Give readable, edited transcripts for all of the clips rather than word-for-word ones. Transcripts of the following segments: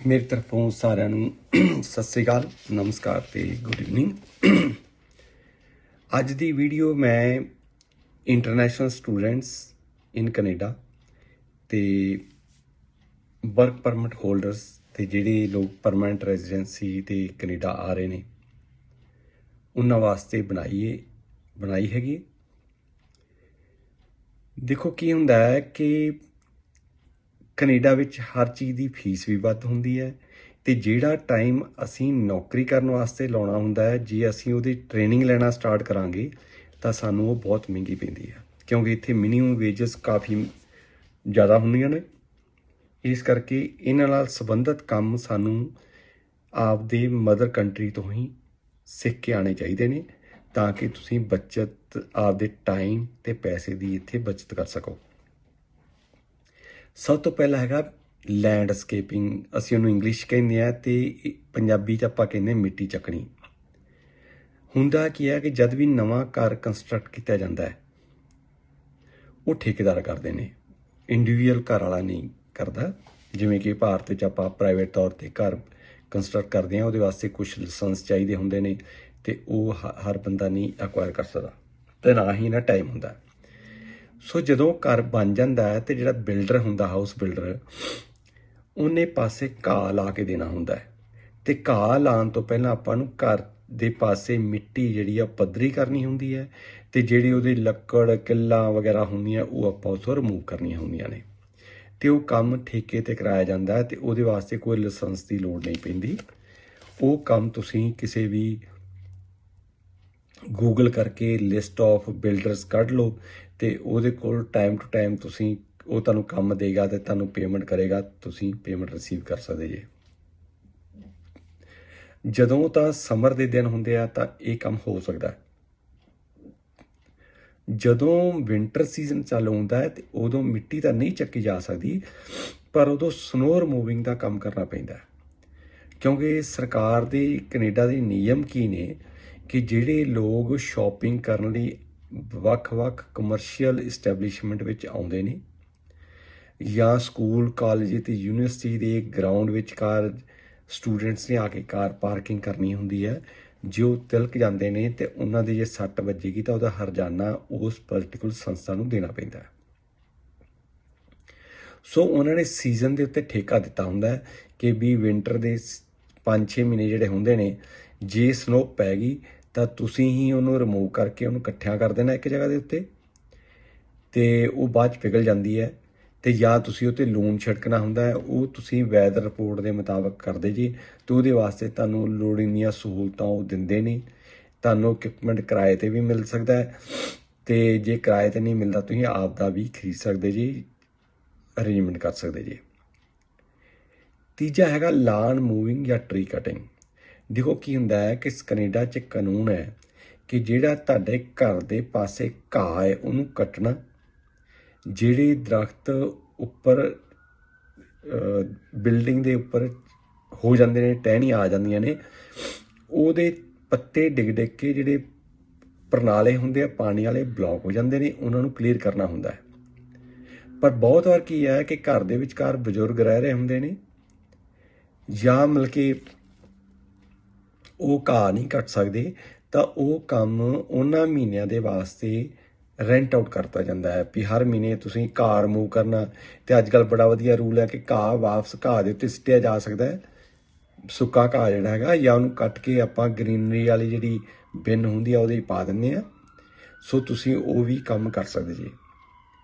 मेरी तरफों सारिਆਂ ਨੂੰ ਸਤਿ ਸ੍ਰੀ ਅਕਾਲ, ਨਮਸਕਾਰ ਤੇ ਗੁੱਡ ਇਵਨਿੰਗ। ਅੱਜ ਦੀ ਵੀਡੀਓ ਮੈਂ ਇੰਟਰਨੈਸ਼ਨਲ ਸਟੂਡੈਂਟਸ ਇਨ ਕੈਨੇਡਾ ਤੇ ਵਰਕ ਪਰਮਿਟ ਹੋਲਡਰਸ ਤੇ ਜਿਹੜੇ ਲੋਕ ਪਰਮਾਨੈਂਟ ਰੈਜ਼ੀਡੈਂਸੀ ਤੇ ਕੈਨੇਡਾ ਆ ਰਹੇ ਨੇ ਉਹਨਾਂ ਵਾਸਤੇ ਬਣਾਈ ਹੈਗੀ। ਦੇਖੋ ਕੀ ਹੁੰਦਾ ਹੈ ਕਿ ਕੈਨੇਡਾ ਵਿੱਚ ਹਰ ਚੀਜ਼ ਦੀ ਫੀਸ ਵੀ ਵੱਧ ਹੁੰਦੀ ਹੈ ਤੇ ਜਿਹੜਾ ਟਾਈਮ ਅਸੀਂ ਨੌਕਰੀ ਕਰਨ ਵਾਸਤੇ ਲਾਉਣਾ ਹੁੰਦਾ ਹੈ, ਜੇ ਅਸੀਂ ਉਹਦੀ ਟ੍ਰੇਨਿੰਗ ਲੈਣਾ ਸਟਾਰਟ ਕਰਾਂਗੇ ਤਾਂ ਸਾਨੂੰ ਉਹ ਬਹੁਤ ਮਹਿੰਗੀ ਪੈਂਦੀ ਹੈ, ਕਿਉਂਕਿ ਇੱਥੇ ਮਿਨੀਮਮ ਵੇਜਸ ਕਾਫੀ ਜ਼ਿਆਦਾ ਹੁੰਦੀਆਂ ਨੇ। ਇਸ ਕਰਕੇ ਇਹਨਾਂ ਨਾਲ ਸੰਬੰਧਿਤ ਕੰਮ ਸਾਨੂੰ ਆਪਦੇ ਮਦਰ ਕੰਟਰੀ ਤੋਂ ਹੀ ਸਿੱਖ ਕੇ ਆਉਣੇ ਚਾਹੀਦੇ ਨੇ, ਤਾਂ ਕਿ ਤੁਸੀਂ ਬੱਚਤ ਆਪਦੇ ਟਾਈਮ ਤੇ ਪੈਸੇ ਦੀ ਇੱਥੇ ਬੱਚਤ ਕਰ ਸਕੋ। ਸਭ ਤੋਂ ਪਹਿਲਾਂ ਹੈਗਾ ਲੈਂਡਸਕੇਪਿੰਗ, ਅਸੀਂ ਉਹਨੂੰ ਇੰਗਲਿਸ਼ ਕਹਿੰਦੇ ਹਾਂ ਤੇ ਪੰਜਾਬੀ 'ਚ ਆਪਾਂ ਕਹਿੰਦੇ ਮਿੱਟੀ ਚੱਕਣੀ। ਹੁੰਦਾ ਕੀ ਹੈ ਕਿ ਜਦ ਵੀ ਨਵਾਂ ਘਰ ਕੰਸਟਰਕਟ ਕੀਤਾ ਜਾਂਦਾ ਹੈ ਉਹ ਠੇਕੇਦਾਰ ਕਰਦੇ ਨੇ, ਇੰਡੀਵਿਜੂਅਲ ਘਰ ਵਾਲਾ ਨਹੀਂ ਕਰਦਾ। ਜਿਵੇਂ ਕਿ ਭਾਰਤ ਵਿੱਚ ਆਪਾਂ ਪ੍ਰਾਈਵੇਟ ਤੌਰ 'ਤੇ ਘਰ ਕੰਸਟਰਕਟ ਕਰਦੇ ਹਾਂ, ਉਹਦੇ ਵਾਸਤੇ ਕੁਛ ਲਾਇਸੈਂਸ ਚਾਹੀਦੇ ਹੁੰਦੇ ਨੇ ਤੇ ਉਹ ਹਰ ਬੰਦਾ ਨਹੀਂ ਐਕਵਾਇਰ ਕਰ ਸਕਦਾ ਤੇ ਨਾ ਹੀ ਇਹਨਾਂ ਟਾਈਮ ਹੁੰਦਾ। ਸੋ ਜਦੋਂ ਘਰ ਬਣ ਜਾਂਦਾ ਹੈ ਤੇ ਜਿਹੜਾ ਬਿਲਡਰ ਹੁੰਦਾ, ਹਾਊਸ ਬਿਲਡਰ, ਉਹਨੇ ਪਾਸੇ ਘਾਹ ਲਾ ਕੇ ਦੇਣਾ ਹੁੰਦਾ ਹੈ ਤੇ ਘਾਹ ਲਾਉਣ ਤੋਂ ਪਹਿਲਾਂ ਆਪਾਂ ਨੂੰ ਘਰ ਦੇ ਪਾਸੇ ਮਿੱਟੀ ਜਿਹੜੀ ਆ ਪੱਧਰੀ ਕਰਨੀ ਹੁੰਦੀ ਹੈ ਤੇ ਜਿਹੜੀ ਉਹਦੀ ਲੱਕੜ ਕਿੱਲਾਂ ਵਗੈਰਾ ਹੁੰਦੀਆਂ ਉਹ ਆਪਾਂ ਉੱਥੋਂ ਰਿਮੂਵ ਕਰਨੀਆਂ ਹੁੰਦੀਆਂ ਨੇ ਤੇ ਉਹ ਕੰਮ ਠੇਕੇ ਤੇ ਕਰਾਇਆ ਜਾਂਦਾ ਹੈ ਤੇ ਉਹਦੇ ਵਾਸਤੇ ਕੋਈ ਲਾਇਸੈਂਸ ਦੀ ਲੋੜ ਨਹੀਂ ਪੈਂਦੀ। ਉਹ ਕੰਮ ਤੁਸੀਂ ਕਿਸੇ ਵੀ ਗੂਗਲ ਕਰਕੇ ਲਿਸਟ ਆਫ ਬਿਲਡਰਸ ਕੱਢ ਲਓ ਤੇ ਉਹਦੇ ਕੋਲ ਟਾਈਮ ਟੂ ਟਾਈਮ ਤੁਸੀਂ ਉਹ ਤੁਹਾਨੂੰ ਕੰਮ ਦੇਗਾ ਤੇ ਤੁਹਾਨੂੰ ਪੇਮੈਂਟ ਕਰੇਗਾ, ਤੁਸੀਂ ਪੇਮੈਂਟ ਰਿਸੀਵ ਕਰ ਸਕਦੇ ਜੇ। ਜਦੋਂ ਤਾਂ ਸਮਰ ਦੇ ਦਿਨ ਹੁੰਦੇ ਆ ਤਾਂ ਇਹ ਕੰਮ ਹੋ ਸਕਦਾ। ਜਦੋਂ ਵਿੰਟਰ ਸੀਜ਼ਨ ਚਾਲੂ ਹੁੰਦਾ ਹੈ ਤੇ ਉਦੋਂ ਮਿੱਟੀ ਤਾਂ ਨਹੀਂ ਚੱਕੀ ਜਾ ਸਕਦੀ, ਪਰ ਉਦੋਂ ਸਨੋ ਰਿਮੂਵਿੰਗ ਦਾ ਕੰਮ ਕਰਨਾ ਪੈਂਦਾ, ਕਿਉਂਕਿ ਸਰਕਾਰ ਦੇ ਕੈਨੇਡਾ ਦੇ ਨਿਯਮ ਕੀ ਨੇ ਕਿ ਜਿਹੜੇ ਲੋਕ ਸ਼ਾਪਿੰਗ ਕਰਨ ਲਈ ਵੱਖ-ਵੱਖ ਕਮਰਸ਼ੀਅਲ ਇਸਟੈਬਲਿਸ਼ਮੈਂਟ ਵਿੱਚ ਆਉਂਦੇ ਨੇ ਜਾਂ ਸਕੂਲ ਕਾਲਜ ਤੇ ਯੂਨੀਵਰਸਿਟੀ ਦੇ ਗਰਾਊਂਡ ਵਿੱਚ ਕਾਰ ਸਟੂਡੈਂਟਸ ਨੇ ਆ ਕੇ ਕਾਰ ਪਾਰਕਿੰਗ ਕਰਨੀ ਹੁੰਦੀ ਹੈ, ਜੋ ਤਿਲਕ ਜਾਂਦੇ ਨੇ ਤੇ ਉਹਨਾਂ ਦੀ ਜੇ ਸੱਟ ਵੱਜੇਗੀ ਤਾਂ ਉਹਦਾ ਹਰਜਾਨਾ ਉਸ ਪਰਟੀਕੂਲਰ ਸੰਸਥਾ ਨੂੰ ਦੇਣਾ ਪੈਂਦਾ। ਸੋ ਉਹਨਾਂ ਨੇ ਸੀਜ਼ਨ ਦੇ ਉੱਤੇ ਠੇਕਾ ਦਿੱਤਾ ਹੁੰਦਾ ਕਿ ਵੀ ਵਿੰਟਰ ਦੇ 5-6 ਮਹੀਨੇ ਜਿਹੜੇ ਹੁੰਦੇ ਨੇ, ਜੇ ਸਨੋ ਪੈ ਗਈ ਤਾਂ ਤੁਸੀਂ ਹੀ ਉਹਨੂੰ ਰਿਮੂਵ ਕਰਕੇ ਉਹਨੂੰ ਇਕੱਠਿਆਂ ਕਰ ਦੇਣਾ ਇੱਕ ਜਗ੍ਹਾ ਦੇ ਉੱਤੇ ਤੇ ਉਹ ਬਾਅਦ 'ਚ ਪਿਘਲ ਜਾਂਦੀ ਹੈ ਤੇ ਜਾਂ ਤੁਸੀਂ ਉਹ 'ਤੇ ਲੂਣ ਛਿੜਕਣਾ ਹੁੰਦਾ ਹੈ, ਉਹ ਤੁਸੀਂ ਵੈਦਰ ਰਿਪੋਰਟ ਦੇ ਮੁਤਾਬਕ ਕਰਦੇ ਜੀ ਤੇ ਉਹਦੇ ਵਾਸਤੇ ਤੁਹਾਨੂੰ ਲੋੜੀਂਦੀਆਂ ਸਹੂਲਤਾਂ ਉਹ ਦਿੰਦੇ ਨੇ। ਤੁਹਾਨੂੰ ਇਕਵਿਪਮੈਂਟ ਕਿਰਾਏ 'ਤੇ ਵੀ ਮਿਲ ਸਕਦਾ ਹੈ ਤੇ ਜੇ ਕਿਰਾਏ 'ਤੇ ਨਹੀਂ ਮਿਲਦਾ ਤੁਸੀਂ ਆਪ ਦਾ ਵੀ ਖਰੀਦ ਸਕਦੇ ਜੀ, ਅਰੇਂਜਮੈਂਟ ਕਰ ਸਕਦੇ ਜੀ। ਤੀਜਾ ਹੈਗਾ ਲਾਨ ਮੂਵਿੰਗ ਜਾਂ ਟਰੀ ਕਟਿੰਗ। ਦੇਖੋ ਕੀ ਹੁੰਦਾ ਹੈ ਕਿ ਕੈਨੇਡਾ 'ਚ ਕਾਨੂੰਨ ਹੈ ਕਿ ਜਿਹੜਾ ਤੁਹਾਡੇ ਘਰ ਦੇ ਪਾਸੇ ਘਾਹ ਹੈ ਉਹਨੂੰ ਕੱਟਣਾ, ਜਿਹੜੇ ਦਰਖਤ ਉੱਪਰ ਬਿਲਡਿੰਗ ਦੇ ਉੱਪਰ ਹੋ ਜਾਂਦੇ ਨੇ, ਟਹਿਣੀਆਂ ਆ ਜਾਂਦੀਆਂ ਨੇ, ਉਹਦੇ ਪੱਤੇ ਡਿੱਗ ਡਿੱਗ ਕੇ ਜਿਹੜੇ ਪ੍ਰਣਾਲੇ ਹੁੰਦੇ ਆ ਪਾਣੀ ਵਾਲੇ ਬਲੌਕ ਹੋ ਜਾਂਦੇ ਨੇ, ਉਹਨਾਂ ਨੂੰ ਕਲੀਅਰ ਕਰਨਾ ਹੁੰਦਾ ਹੈ। ਪਰ ਬਹੁਤ ਵਾਰ ਕੀ ਹੈ ਕਿ ਘਰ ਦੇ ਵਿਚਕਾਰ ਬਜ਼ੁਰਗ ਰਹਿ ਰਹੇ ਹੁੰਦੇ ਨੇ ਜਾਂ ਮਤਲਬ ਕਿ ਉਹ ਘਾਹ ਨਹੀਂ ਕੱਟ ਸਕਦੇ ਤਾਂ ਉਹ ਕੰਮ ਉਹਨਾਂ ਮਹੀਨਿਆਂ ਦੇ ਵਾਸਤੇ ਰੈਂਟ ਆਊਟ ਕਰਤਾ ਜਾਂਦਾ ਹੈ ਵੀ ਹਰ ਮਹੀਨੇ ਤੁਸੀਂ ਘਾਹ ਰਿਮੂਵ ਕਰਨਾ। ਤੇ ਅੱਜ ਕੱਲ੍ਹ ਬੜਾ ਵਧੀਆ ਰੂਲ ਹੈ ਕਿ ਘਾਹ ਵਾਪਸ ਘਾਹ ਦੇ ਉੱਤੇ ਸਿੱਟਿਆ ਜਾ ਸਕਦਾ ਹੈ, ਸੁੱਕਾ ਘਾਹ ਜਿਹੜਾ ਹੈਗਾ, ਜਾਂ ਉਹਨੂੰ ਕੱਟ ਕੇ ਆਪਾਂ ਗਰੀਨਰੀ ਵਾਲੀ ਜਿਹੜੀ ਬਿਨ ਹੁੰਦੀ ਆ ਉਹਦੇ ਪਾ ਦਿੰਦੇ ਆ। ਸੋ ਤੁਸੀਂ ਉਹ ਵੀ ਕੰਮ ਕਰ ਸਕਦੇ ਜੀ।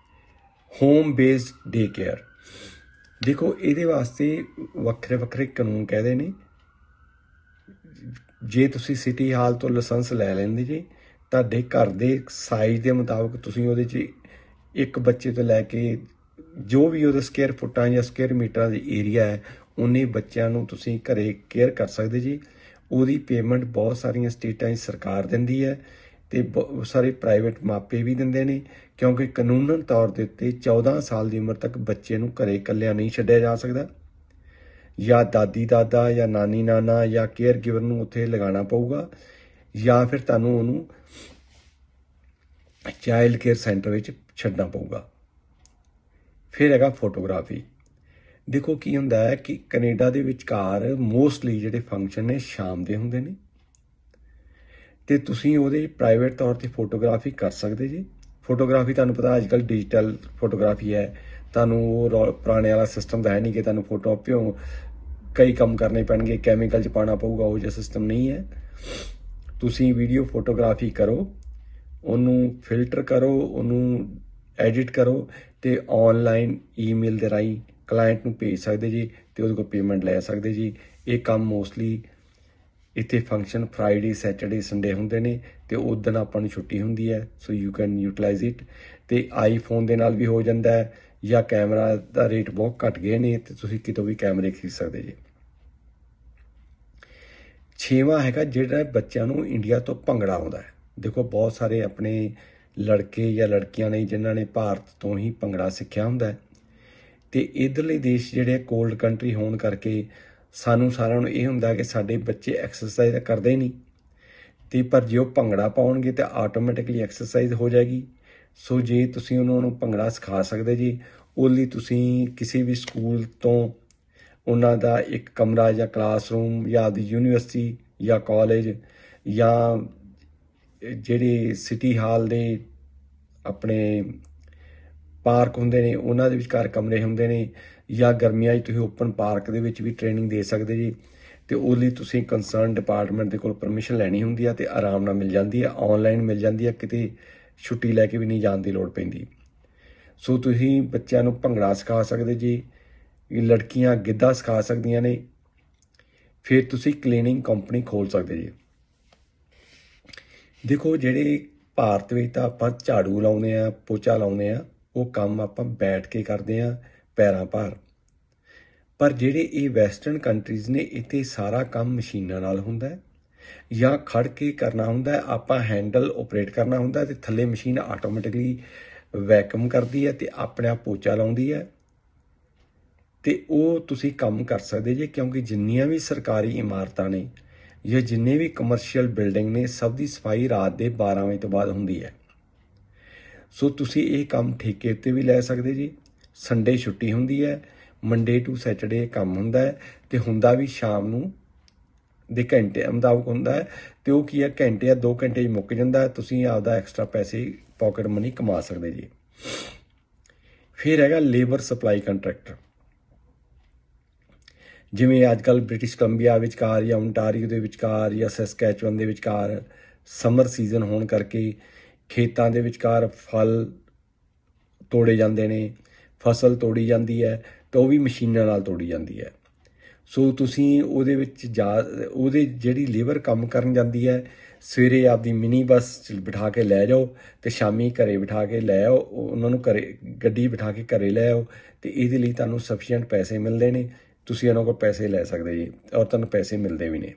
ਹੋਮ ਬੇਸਡ ਡੇ ਕੇਅਰ, ਦੇਖੋ ਇਹਦੇ ਵਾਸਤੇ ਵੱਖਰੇ ਵੱਖਰੇ ਕਾਨੂੰਨ ਕਹਿੰਦੇ ਨੇ। ਜੇ ਤੁਸੀਂ ਸਿਟੀ ਹਾਲ ਤੋਂ ਲਾਇਸੈਂਸ ਲੈ ਲੈਂਦੇ ਜੀ, ਤੁਹਾਡੇ ਘਰ ਦੇ ਸਾਈਜ਼ ਦੇ ਮੁਤਾਬਕ ਤੁਸੀਂ ਉਹਦੇ 'ਚ ਇੱਕ ਬੱਚੇ ਤੋਂ ਲੈ ਕੇ ਜੋ ਵੀ ਉਹਦੇ ਸਕੁਅਰ ਫੁੱਟਾਂ ਜਾਂ ਸਕੁਅਰ ਮੀਟਰਾਂ ਦੀ ਏਰੀਆ ਹੈ ਉਨੇ ਬੱਚਿਆਂ ਨੂੰ ਤੁਸੀਂ ਘਰੇ ਕੇਅਰ ਕਰ ਸਕਦੇ ਜੀ। ਉਹਦੀ ਪੇਮੈਂਟ ਬਹੁਤ ਸਾਰੀਆਂ ਸਟੇਟਾਂ 'ਚ ਸਰਕਾਰ ਦਿੰਦੀ ਹੈ ਤੇ ਬਹੁਤ ਸਾਰੇ ਪ੍ਰਾਈਵੇਟ ਮਾਪੇ ਵੀ ਦਿੰਦੇ ਨੇ, ਕਿਉਂਕਿ ਕਾਨੂੰਨਨ ਤੌਰ ਦੇ ਉੱਤੇ 14 ਸਾਲ ਦੀ ਉਮਰ ਤੱਕ ਬੱਚੇ ਨੂੰ ਘਰੇ ਇਕੱਲਿਆਂ ਨਹੀਂ ਛੱਡਿਆ ਜਾ ਸਕਦਾ, ਜਾਂ ਦਾਦੀ ਦਾਦਾ ਜਾਂ ਨਾਨੀ ਨਾਨਾ ਜਾਂ ਕੇਅਰ ਗਿਵਰ ਨੂੰ ਉੱਥੇ ਲਗਾਉਣਾ ਪਊਗਾ, ਜਾਂ ਫਿਰ ਤੁਹਾਨੂੰ ਉਹਨੂੰ ਚਾਈਲਡ ਕੇਅਰ ਸੈਂਟਰ ਵਿੱਚ ਛੱਡਣਾ ਪਊਗਾ। ਫਿਰ ਹੈਗਾ ਫੋਟੋਗ੍ਰਾਫੀ। ਦੇਖੋ ਕੀ ਹੁੰਦਾ ਹੈ ਕਿ ਕੈਨੇਡਾ ਦੇ ਵਿਚਕਾਰ ਮੋਸਟਲੀ ਜਿਹੜੇ ਫੰਕਸ਼ਨ ਨੇ ਸ਼ਾਮ ਦੇ ਹੁੰਦੇ ਨੇ, ਤੇ ਤੁਸੀਂ ਉਹਦੇ ਪ੍ਰਾਈਵੇਟ ਤੌਰ ਤੇ ਫੋਟੋਗ੍ਰਾਫੀ ਕਰ ਸਕਦੇ ਜੀ। ਫੋਟੋਗ੍ਰਾਫੀ ਤੁਹਾਨੂੰ ਪਤਾ ਅੱਜ ਕੱਲ੍ਹ ਡਿਜੀਟਲ ਫੋਟੋਗ੍ਰਾਫੀ ਹੈ, ਤੁਹਾਨੂੰ ਉਹ ਪੁਰਾਣੇ ਵਾਲਾ ਸਿਸਟਮ ਤਾਂ ਹੈ ਨਹੀਂ ਕਿ ਤੁਹਾਨੂੰ ਫੋਟੋ ਪਿਓ ਕਈ ਕੰਮ ਕਰਨੇ ਪੈਣਗੇ, ਕੈਮੀਕਲ 'ਚ ਪਾਉਣਾ ਪਊਗਾ, ਉਹ ਜਿਹਾ ਸਿਸਟਮ ਨਹੀਂ ਹੈ। ਤੁਸੀਂ ਵੀਡੀਓ ਫੋਟੋਗ੍ਰਾਫੀ ਕਰੋ, ਉਹਨੂੰ ਫਿਲਟਰ ਕਰੋ, ਉਹਨੂੰ ਐਡਿਟ ਕਰੋ ਤੇ ਆਨਲਾਈਨ ਈਮੇਲ ਦੇ ਰਾਹੀਂ ਕਲਾਇੰਟ ਨੂੰ ਭੇਜ ਸਕਦੇ ਜੀ ਤੇ ਉਹਦੇ ਕੋਲ ਪੇਮੈਂਟ ਲੈ ਸਕਦੇ ਜੀ। ਇਹ ਕੰਮ ਮੋਸਟਲੀ ਇੱਥੇ ਫੰਕਸ਼ਨ ਫਰਾਈਡੇ, ਸੈਟਰਡੇ, ਸੰਡੇ ਹੁੰਦੇ ਨੇ ਤੇ ਉਸ ਦਿਨ ਆਪਾਂ ਨੂੰ ਛੁੱਟੀ ਹੁੰਦੀ ਹੈ, so you can utilise it. ਤੇ ਆਈਫੋਨ ਦੇ ਨਾਲ ਵੀ ਹੋ ਜਾਂਦਾ ਹੈ, ਜਾਂ ਕੈਮਰਾ ਦਾ ਰੇਟ ਬਹੁਤ ਘਟ ਗਏ ਨੇ ਤੇ ਤੁਸੀਂ ਕਿਤੋਂ ਵੀ ਕੈਮਰੇ ਖਰੀਦ ਸਕਦੇ ਜੀ। 6ਵਾਂ ਹੈਗਾ ਜਿਹੜਾ ਬੱਚਿਆਂ ਨੂੰ ਇੰਡੀਆ ਤੋਂ ਭੰਗੜਾ ਆਉਂਦਾ ਹੈ। ਦੇਖੋ ਬਹੁਤ ਸਾਰੇ ਆਪਣੇ ਲੜਕੇ ਜਾਂ ਲੜਕੀਆਂ ਨੇ ਜਿਨ੍ਹਾਂ ਨੇ ਭਾਰਤ ਤੋਂ ਹੀ ਭੰਗੜਾ ਸਿੱਖਿਆ ਹੁੰਦਾ ਹੈ, ਤੇ ਇੱਧਰਲੇ ਦੇਸ਼ ਜਿਹੜੇ ਕੋਲਡ ਕੰਟਰੀ ਹੋਣ ਕਰਕੇ ਸਾਨੂੰ ਸਾਰਿਆਂ ਨੂੰ ਇਹ ਹੁੰਦਾ ਕਿ ਸਾਡੇ ਬੱਚੇ ਐਕਸਰਸਾਈਜ਼ ਤਾਂ ਕਰਦੇ ਹੀ ਨਹੀਂ, ਤੇ ਪਰ ਜੇ ਉਹ ਭੰਗੜਾ ਪਾਉਣਗੇ ਤਾਂ ਆਟੋਮੈਟਿਕਲੀ ਐਕਸਰਸਾਈਜ਼ ਹੋ ਜਾਏਗੀ। ਸੋ ਜੇ ਤੁਸੀਂ ਉਹਨਾਂ ਨੂੰ ਭੰਗੜਾ ਸਿਖਾ ਸਕਦੇ ਜੀ, ਉਹ ਲਈ ਤੁਸੀਂ ਕਿਸੇ ਵੀ ਸਕੂਲ ਤੋਂ ਉਹਨਾਂ ਦਾ ਇੱਕ ਕਮਰਾ ਜਾਂ ਕਲਾਸਰੂਮ ਜਾਂ ਆਪਦੀ ਯੂਨੀਵਰਸਿਟੀ ਜਾਂ ਕਾਲਜ ਜਾਂ ਜਿਹੜੇ ਸਿਟੀ ਹਾਲ ਦੇ ਆਪਣੇ ਪਾਰਕ ਹੁੰਦੇ ਨੇ ਉਹਨਾਂ ਦੇ ਵਿਚਕਾਰ ਕਮਰੇ ਹੁੰਦੇ ਨੇ, ਜਾਂ ਗਰਮੀਆਂ 'ਚ ਤੁਸੀਂ ਓਪਨ ਪਾਰਕ ਦੇ ਵਿੱਚ ਵੀ ਟ੍ਰੇਨਿੰਗ ਦੇ ਸਕਦੇ ਜੀ। ਤੇ ਉਸ ਲਈ ਤੁਸੀਂ ਕੰਸਰਨ ਡਿਪਾਰਟਮੈਂਟ ਦੇ ਕੋਲ ਪਰਮਿਸ਼ਨ ਲੈਣੀ ਹੁੰਦੀ ਆ ਤੇ ਆਰਾਮ ਨਾਲ ਮਿਲ ਜਾਂਦੀ ਆ, ਆਨਲਾਈਨ ਮਿਲ ਜਾਂਦੀ ਆ, ਕਿਤੇ ਛੁੱਟੀ ਲੈ ਕੇ ਵੀ ਨਹੀਂ ਜਾਣ ਦੀ ਲੋੜ ਪੈਂਦੀ। ਸੋ ਤੁਸੀਂ ਬੱਚਿਆਂ ਨੂੰ ਭੰਗੜਾ ਸਿਖਾ ਸਕਦੇ ਜੀ, ਲੜਕੀਆਂ ਗਿੱਧਾ ਸਿਖਾ ਸਕਦੀਆਂ ਨੇ। ਫਿਰ ਤੁਸੀਂ ਕਲੀਨਿੰਗ ਕੰਪਨੀ ਖੋਲ੍ਹ ਸਕਦੇ ਜੀ। ਦੇਖੋ ਜਿਹੜੇ ਭਾਰਤ ਵਿੱਚ ਤਾਂ ਆਪਾਂ ਝਾੜੂ ਲਾਉਂਦੇ ਆ, ਪੋਚਾ ਲਾਉਂਦੇ ਆ, ਉਹ ਕੰਮ ਆਪਾਂ ਬੈਠ ਕੇ ਕਰਦੇ ਆ ਪੈਰਾਂ ਭਾਰ। ਪਰ ਜਿਹੜੇ ਇਹ ਵੈਸਟਰਨ ਕੰਟਰੀਜ਼ ਨੇ ਇੱਥੇ ਸਾਰਾ ਕੰਮ ਮਸ਼ੀਨਾਂ ਨਾਲ ਹੁੰਦਾ ਹੈ, ਜਾਂ ਖੜ ਕੇ ਕਰਨਾ ਹੁੰਦਾ, ਆਪਾਂ ਹੈਂਡਲ ਓਪਰੇਟ ਕਰਨਾ ਹੁੰਦਾ ਤੇ ਥੱਲੇ ਮਸ਼ੀਨ ਆਟੋਮੈਟਿਕਲੀ ਵੈਕਮ ਕਰਦੀ ਹੈ ਤੇ ਆਪਣੇ ਆਪ ਪੋਚਾ ਲਾਉਂਦੀ ਹੈ। ਤੇ ਉਹ ਤੁਸੀਂ ਕੰਮ ਕਰ ਸਕਦੇ ਜੇ, ਕਿਉਂਕਿ ਜਿੰਨੀਆਂ ਵੀ ਸਰਕਾਰੀ ਇਮਾਰਤਾਂ ਨੇ ਜਾਂ ਜਿੰਨੇ ਵੀ ਕਮਰਸ਼ੀਅਲ ਬਿਲਡਿੰਗ ਨੇ, ਸਭ ਦੀ ਸਫਾਈ ਰਾਤ ਦੇ 12 ਵਜੇ ਤੋਂ ਬਾਅਦ ਹੁੰਦੀ ਹੈ। ਸੋ ਤੁਸੀਂ ਇਹ ਕੰਮ ਠੇਕੇ ਉੱਤੇ ਵੀ ਲੈ ਸਕਦੇ ਜੀ। ਸੰਡੇ ਛੁੱਟੀ ਹੁੰਦੀ ਹੈ, ਮੰਡੇ ਟੂ ਸੈਟਰਡੇ ਕੰਮ ਹੁੰਦਾ ਹੈ, ਤੇ ਹੁੰਦਾ ਵੀ ਸ਼ਾਮ ਨੂੰ ਦੇ ਘੰਟੇ ਮੁਤਾਬਕ ਹੁੰਦਾ ਹੈ। ਤੇ ਉਹ ਕੀ ਹੈ, ਘੰਟੇ ਜਾਂ 2 ਘੰਟੇ 'ਚ ਮੁੱਕ ਜਾਂਦਾ ਹੈ, ਤੁਸੀਂ ਆਪਦਾ ਐਕਸਟਰਾ ਪੈਸੇ ਪੋਕਟ ਮਨੀ ਕਮਾ ਸਕਦੇ ਜੀ। ਫਿਰ ਹੈਗਾ ਲੇਬਰ ਸਪਲਾਈ ਕੰਟਰੈਕਟਰ। ਜਿਵੇਂ ਅੱਜ ਕੱਲ੍ਹ ਬ੍ਰਿਟਿਸ਼ ਕੋਲੰਬੀਆ ਵਿਚਕਾਰ ਜਾਂ ਓਨਟਾਰੀਓ ਦੇ ਵਿਚਕਾਰ ਜਾਂ ਸੈਸਕੈਚੁਅਨ ਦੇ ਵਿਚਕਾਰ ਸਮਰ ਸੀਜ਼ਨ ਹੋਣ ਕਰਕੇ ਖੇਤਾਂ ਦੇ ਵਿਚਕਾਰ ਫਲ ਤੋੜੇ ਜਾਂਦੇ ਨੇ, ਫਸਲ ਤੋੜੀ ਜਾਂਦੀ ਹੈ, ਤਾਂ ਉਹ ਵੀ ਮਸ਼ੀਨਾਂ ਨਾਲ ਤੋੜੀ ਜਾਂਦੀ ਹੈ। ਸੋ ਤੁਸੀਂ ਉਹਦੇ ਵਿੱਚ ਉਹਦੇ ਜਿਹੜੀ ਲੇਬਰ ਕੰਮ ਕਰਨ ਜਾਂਦੀ ਹੈ, ਸਵੇਰੇ ਆਪਦੀ ਮਿਨੀ ਬੱਸ 'ਚ ਬਿਠਾ ਕੇ ਲੈ ਜਾਓ ਤੇ ਸ਼ਾਮੀ ਘਰੇ ਬਿਠਾ ਕੇ ਲੈ ਆਓ, ਉਹਨਾਂ ਨੂੰ ਘਰੇ ਗੱਡੀ ਬਿਠਾ ਕੇ ਘਰੇ ਲੈ ਆਓ, ਤੇ ਇਹਦੇ ਲਈ ਤੁਹਾਨੂੰ ਸਫੀਸ਼ੀਐਂਟ ਪੈਸੇ ਮਿਲਦੇ ਨੇ, ਤੁਸੀਂ ਉਹਨਾਂ ਕੋਲ ਪੈਸੇ ਲੈ ਸਕਦੇ ਜੀ, ਔਰ ਤੁਹਾਨੂੰ ਪੈਸੇ ਮਿਲਦੇ ਵੀ ਨੇ।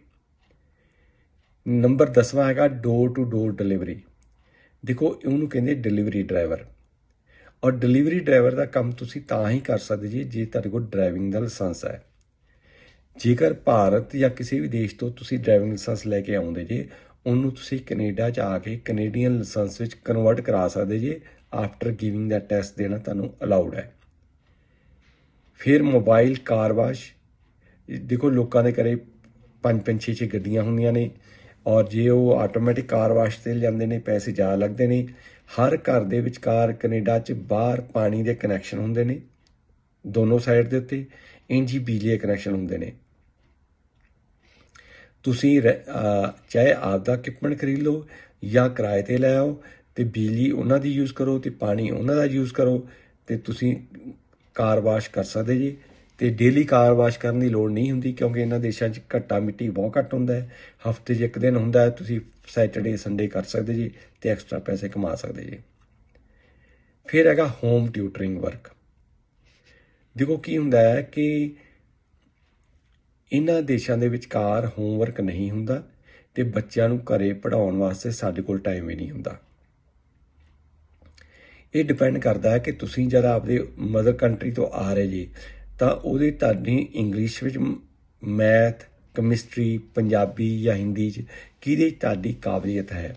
ਨੰਬਰ 10ਵਾਂ ਹੈਗਾ ਡੋਰ ਟੂ ਡੋਰ ਡਿਲੀਵਰੀ। ਦੇਖੋ ਉਹਨੂੰ ਕਹਿੰਦੇ ਡਿਲੀਵਰੀ ਡਰਾਈਵਰ, ਔਰ ਡਿਲੀਵਰੀ ਡਰਾਈਵਰ ਦਾ ਕੰਮ ਤੁਸੀਂ ਤਾਂ ਹੀ ਕਰ ਸਕਦੇ ਜੀ ਜੇ ਤੁਹਾਡੇ ਕੋਲ ਡਰਾਈਵਿੰਗ ਦਾ ਲਾਇਸੈਂਸ ਹੈ। ਜੇਕਰ ਭਾਰਤ ਜਾਂ ਕਿਸੇ ਵੀ ਦੇਸ਼ ਤੋਂ ਤੁਸੀਂ ਡਰਾਈਵਿੰਗ ਲਾਇਸੈਂਸ ਲੈ ਕੇ ਆਉਂਦੇ ਜੇ, ਉਹਨੂੰ ਤੁਸੀਂ ਕੈਨੇਡਾ 'ਚ ਆ ਕੇ ਕੈਨੇਡੀਅਨ ਲਾਇਸੈਂਸ ਵਿੱਚ ਕਨਵਰਟ ਕਰਾ ਸਕਦੇ ਜੇ। ਆਫਟਰ ਗਿਵਿੰਗ ਦਾ ਟੈਸਟ ਦੇਣਾ ਤੁਹਾਨੂੰ ਅਲਾਉਡ ਹੈ। ਫਿਰ ਮੋਬਾਈਲ ਕਾਰ ਵਾਸ਼। ਦੇਖੋ ਲੋਕਾਂ ਦੇ ਘਰੇ 5-5, 6-6 ਗੱਡੀਆਂ ਹੁੰਦੀਆਂ ਨੇ, ਔਰ ਜੇ ਉਹ ਆਟੋਮੈਟਿਕ ਕਾਰ ਵਾਸ਼ 'ਤੇ ਜਾਂਦੇ ਨੇ ਪੈਸੇ ਜ਼ਿਆਦਾ ਲੱਗਦੇ ਨੇ। ਹਰ ਘਰ ਦੇ ਵਿਚਕਾਰ ਕੈਨੇਡਾ 'ਚ ਬਾਹਰ ਪਾਣੀ ਦੇ ਕਨੈਕਸ਼ਨ ਹੁੰਦੇ ਨੇ, ਦੋਨੋਂ ਸਾਈਡ ਦੇ ਉੱਤੇ ਇੰਝ ਹੀ ਬਿਜਲੀ ਦੇ ਕਨੈਕਸ਼ਨ ਹੁੰਦੇ ਨੇ। ਤੁਸੀਂ ਚਾਹੇ ਆਪਦਾ ਇਕਵਿਪਮੈਂਟ ਖਰੀਦ ਲਓ ਜਾਂ ਕਿਰਾਏ 'ਤੇ ਲੈ ਆਓ, ਤੇ ਬਿਜਲੀ ਉਹਨਾਂ ਦੀ ਯੂਜ਼ ਕਰੋ ਤੇ ਪਾਣੀ ਉਹਨਾਂ ਦਾ ਯੂਜ਼ ਕਰੋ, ਤੇ ਤੁਸੀਂ ਕਾਰ ਵਾਸ਼ ਕਰ ਸਕਦੇ ਜੀ। ਤੇ ਡੇਲੀ ਕਾਰ ਵਾਸ਼ ਕਰਨ ਦੀ ਲੋੜ ਨਹੀਂ ਹੁੰਦੀ, ਕਿਉਂਕਿ ਇਹਨਾਂ ਦੇਸ਼ਾਂ 'ਚ ਘੱਟਾ ਮਿੱਟੀ ਬਹੁਤ ਘੱਟ ਹੁੰਦਾ ਹੈ, ਹਫ਼ਤੇ 'ਚ ਇੱਕ ਦਿਨ ਹੁੰਦਾ ਹੈ। ਤੁਸੀਂ ਸੈਟਰਡੇ ਸੰਡੇ ਕਰ ਸਕਦੇ ਜੀ ਤੇ ਐਕਸਟਰਾ ਪੈਸੇ ਕਮਾ ਸਕਦੇ ਜੀ। ਫਿਰ ਹੈਗਾ ਹੋਮ ਟਿਊਟਰਿੰਗ ਵਰਕ। ਦੇਖੋ ਕੀ ਹੁੰਦਾ ਹੈ ਕਿ ਇਹਨਾਂ ਦੇਸ਼ਾਂ ਦੇ ਵਿਚਕਾਰ ਹੋਮਵਰਕ ਨਹੀਂ ਹੁੰਦਾ, ਤੇ ਬੱਚਿਆਂ ਨੂੰ ਘਰੇ ਪੜ੍ਹਾਉਣ ਵਾਸਤੇ ਸਾਡੇ ਕੋਲ ਟਾਈਮ ਹੀ ਨਹੀਂ ਹੁੰਦਾ। ਇਹ ਡਿਪੈਂਡ ਕਰਦਾ ਹੈ ਕਿ ਤੁਸੀਂ ਜਦ ਆਪਦੇ ਮਦਰ ਕੰਟਰੀ ਤੋਂ ਆ ਰਹੇ ਜੀ, ਤਾਂ ਉਹਦੇ ਤੁਹਾਡੀ ਇੰਗਲਿਸ਼ ਵਿੱਚ, ਮੈਥ, ਕੈਮਿਸਟਰੀ, ਪੰਜਾਬੀ ਜਾਂ ਹਿੰਦੀ 'ਚ ਕਿਹਦੇ 'ਚ ਤੁਹਾਡੀ ਕਾਬਲੀਅਤ ਹੈ।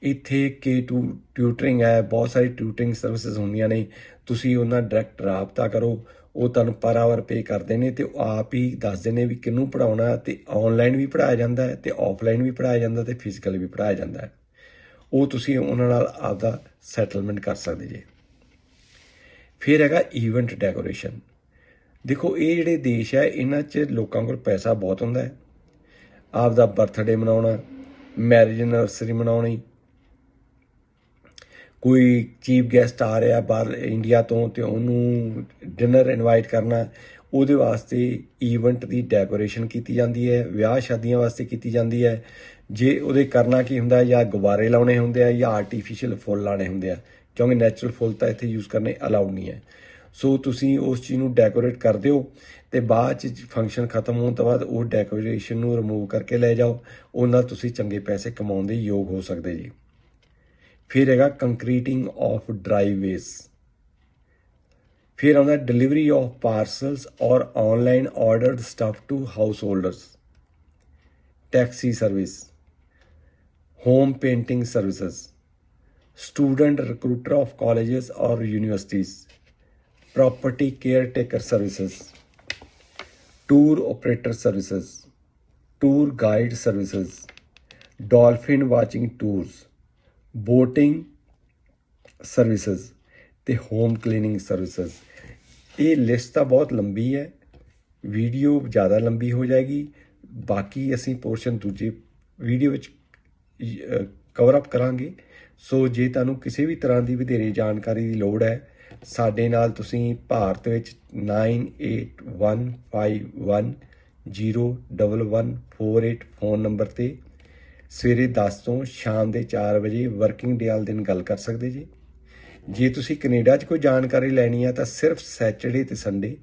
ਇੱਥੇ ਟਿਊਟਰਿੰਗ ਹੈ, ਬਹੁਤ ਸਾਰੀ ਟਿਊਟਰਿੰਗ ਸਰਵਿਸਿਜ਼ ਹੁੰਦੀਆਂ ਨੇ, ਤੁਸੀਂ ਉਹਨਾਂ ਡਾਇਰੈਕਟ ਰਾਬਤਾ ਕਰੋ, ਉਹ ਤੁਹਾਨੂੰ ਪਰ ਆਵਰ ਪੇ ਕਰਦੇ ਨੇ ਤੇ ਉਹ ਆਪ ਹੀ ਦੱਸਦੇ ਨੇ ਵੀ ਕਿਹਨੂੰ ਪੜ੍ਹਾਉਣਾ, ਤੇ ਆਨਲਾਈਨ ਵੀ ਪੜ੍ਹਾਇਆ ਜਾਂਦਾ ਹੈ ਤੇ ਆਫਲਾਈਨ ਵੀ ਪੜ੍ਹਾਇਆ ਜਾਂਦਾ ਤੇ ਫਿਜ਼ੀਕਲ ਵੀ ਪੜ੍ਹਾਇਆ ਜਾਂਦਾ ਹੈ। ਉਹ ਤੁਸੀਂ ਉਹਨਾਂ ਨਾਲ ਆਪਦਾ ਸੈਟਲਮੈਂਟ ਕਰ ਸਕਦੇ ਜੇ। ਫਿਰ ਹੈਗਾ ਈਵੈਂਟ ਡੈਕੋਰੇਸ਼ਨ। ਦੇਖੋ ਇਹ ਜਿਹੜੇ ਦੇਸ਼ ਹੈ ਇਹਨਾਂ 'ਚ ਲੋਕਾਂ ਕੋਲ ਪੈਸਾ ਬਹੁਤ ਹੁੰਦਾ ਹੈ। ਆਪਦਾ ਬਰਥਡੇ ਮਨਾਉਣਾ, ਮੈਰਿਜ ਐਨਵਰਸਰੀ ਮਨਾਉਣੀ, ਕੋਈ ਚੀਫ ਗੈਸਟ ਆ ਰਿਹਾ ਬਾਹਰ ਇੰਡੀਆ ਤੋਂ ਤੇ ਉਹਨੂੰ ਡਿਨਰ ਇਨਵਾਈਟ ਕਰਨਾ, ਉਹਦੇ ਵਾਸਤੇ ਈਵੈਂਟ ਦੀ ਡੈਕੋਰੇਸ਼ਨ ਕੀਤੀ ਜਾਂਦੀ ਹੈ। ਵਿਆਹ ਸ਼ਾਦੀਆਂ ਵਾਸਤੇ ਕੀਤੀ ਜਾਂਦੀ ਹੈ। ਜੇ ਉਹਦੇ ਕਰਨਾ ਕੀ ਹੁੰਦਾ, ਜਾਂ ਗੁਬਾਰੇ ਲਾਉਣੇ ਹੁੰਦੇ ਆ ਜਾਂ ਆਰਟੀਫਿਸ਼ੀਅਲ ਫੁੱਲ ਲਾਉਣੇ ਹੁੰਦੇ ਆ, ਕਿਉਂਕਿ ਨੈਚੁਰਲ ਫੁੱਲ ਤਾਂ ਇੱਥੇ ਯੂਜ਼ ਕਰਨੇ ਅਲਾਉਡ ਨਹੀਂ ਹੈ। ਸੋ ਤੁਸੀਂ ਉਸ ਚੀਜ਼ ਨੂੰ ਡੈਕੋਰੇਟ ਕਰ ਦਿਓ ਤੇ ਬਾਅਦ 'ਚ ਫੰਕਸ਼ਨ ਖਤਮ ਹੋਣ ਤੋਂ ਬਾਅਦ ਉਹ ਡੈਕੋਰੇਸ਼ਨ ਨੂੰ ਰਿਮੂਵ ਕਰਕੇ ਲੈ ਜਾਓ। ਉਹ ਨਾਲ ਤੁਸੀਂ ਚੰਗੇ ਪੈਸੇ ਕਮਾਉਣ ਦੇ ਯੋਗ ਹੋ ਸਕਦੇ ਜੀ। ਫਿਰ ਹੈਗਾ ਕੰਕਰੀਟਿੰਗ ਆਫ ਡਰਾਈਵੇਜ਼। ਫਿਰ ਆਉਂਦਾ ਡਿਲੀਵਰੀ ਆਫ ਪਾਰਸਲਸ ਔਰ online ordered stuff to householders, taxi service, home painting services, student recruiter of colleges or universities, property caretaker services, tour operator services, tour guide services, dolphin watching tours, boating services ਤੇ home cleaning services. ਇਹ list ਤਾਂ ਬਹੁਤ ਲੰਬੀ ਹੈ, video ਜ਼ਿਆਦਾ ਲੰਬੀ ਹੋ ਜਾਏਗੀ। ਬਾਕੀ ਅਸੀਂ ਪੋਰਸ਼ਨ ਦੂਜੇ ਵੀਡੀਓ ਵਿੱਚ ਕਵਰ ਅਪ ਕਰਾਂਗੇ। ਸੋ ਜੇ ਤੁਹਾਨੂੰ ਕਿਸੇ ਵੀ ਤਰ੍ਹਾਂ ਦੀ ਵਧੇਰੇ ਜਾਣਕਾਰੀ ਦੀ ਲੋੜ ਹੈ, ਸਾਡੇ ਨਾਲ ਤੁਸੀਂ ਭਾਰਤ ਵਿੱਚ 9815101148 ਫੋਨ ਨੰਬਰ 'ਤੇ ਸਵੇਰੇ 10 ਤੋਂ ਸ਼ਾਮ ਦੇ 4 ਵਜੇ ਵਰਕਿੰਗ ਡੇ ਵਾਲੇ ਦਿਨ ਗੱਲ ਕਰ ਸਕਦੇ ਜੀ। ਜੇ ਤੁਸੀਂ ਕੈਨੇਡਾ 'ਚ ਕੋਈ ਜਾਣਕਾਰੀ ਲੈਣੀ ਆ ਤਾਂ ਸਿਰਫ ਸੈਚਰਡੇ ਤੇ Sunday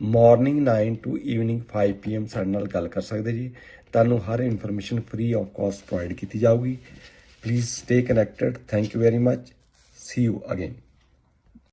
morning 9 to evening 5 PM ਸਾਡੇ ਨਾਲ ਗੱਲ ਕਰ ਸਕਦੇ ਜੀ। ਤੁਹਾਨੂੰ ਹਰ information free of cost provide ਕੀਤੀ ਜਾਊਗੀ। Please stay connected. Thank you very much. See you again.